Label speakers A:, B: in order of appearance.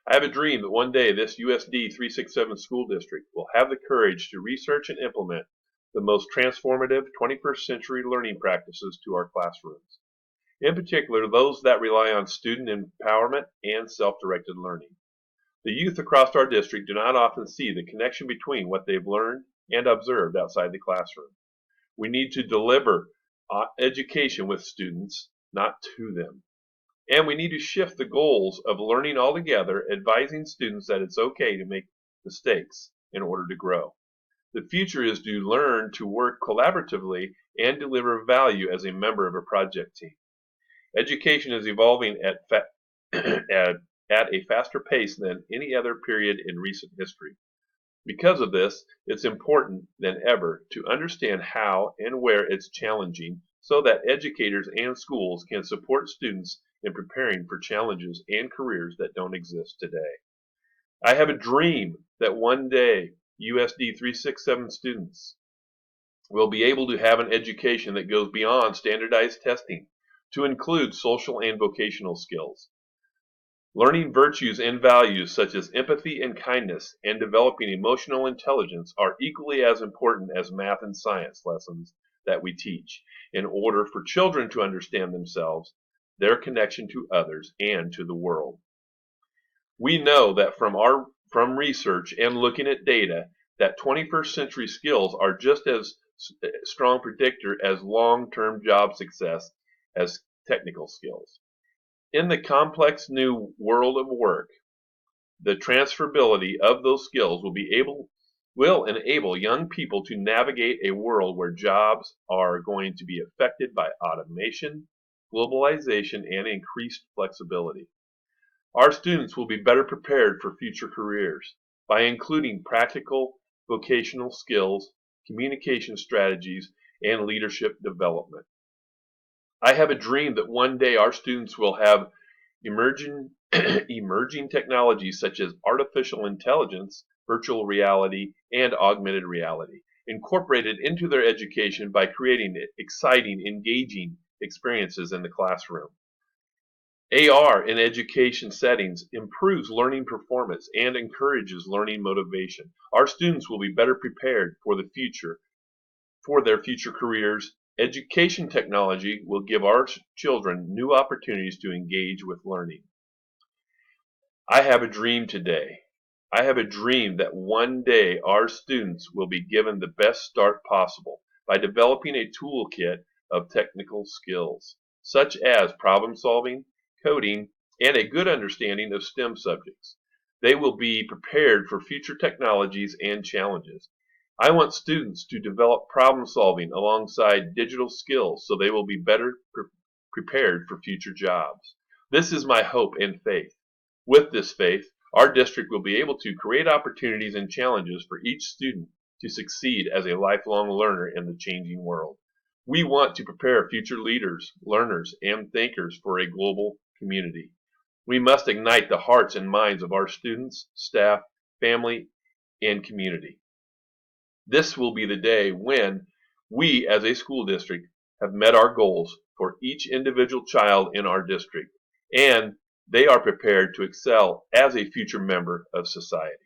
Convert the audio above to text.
A: I have a dream that one day this USD 367 school district will have the courage to research and implement the most transformative 21st century learning practices to our classrooms. In particular, those that rely on student empowerment and self-directed learning. The youth across our district do not often see the connection between what they've learned and observed outside the classroom. We need to deliver education with students, not to them. And we need to shift the goals of learning altogether, advising students that it's okay to make mistakes in order to grow. The future is to learn to work collaboratively and deliver value as a member of a project team. Education is evolving at a faster pace than any other period in recent history. Because of this, it's important than ever to understand how and where it's challenging so that educators and schools can support students in preparing for challenges and careers that don't exist today. I have a dream that one day USD 367 students will be able to have an education that goes beyond standardized testing to include social and vocational skills. Learning virtues and values such as empathy and kindness and developing emotional intelligence are equally as important as math and science lessons that we teach in order for children to understand themselves, their connection to others, and to the world. We know that from research and looking at data that 21st century skills are just as strong predictor as long-term job success as technical skills. In the complex new world of work, the transferability of those skills will enable young people to navigate a world where jobs are going to be affected by automation, globalization, and increased flexibility. Our students will be better prepared for future careers by including practical vocational skills, communication strategies, and leadership development. I have a dream that one day our students will have emerging technologies such as artificial intelligence, virtual reality, and augmented reality incorporated into their education by creating exciting, engaging experiences in the classroom. AR in education settings improves learning performance and encourages learning motivation. Our students will be better prepared for their future careers. Education technology will give our children new opportunities to engage with learning. I have a dream today. I have a dream that one day our students will be given the best start possible by developing a toolkit of technical skills, such as problem solving, coding, and a good understanding of STEM subjects. They will be prepared for future technologies and challenges. I want students to develop problem solving alongside digital skills so they will be better prepared for future jobs. This is my hope and faith. With this faith, our district will be able to create opportunities and challenges for each student to succeed as a lifelong learner in the changing world. We want to prepare future leaders, learners, and thinkers for a global community. We must ignite the hearts and minds of our students, staff, family, and community. This will be the day when we, as a school district, have met our goals for each individual child in our district, and they are prepared to excel as a future member of society.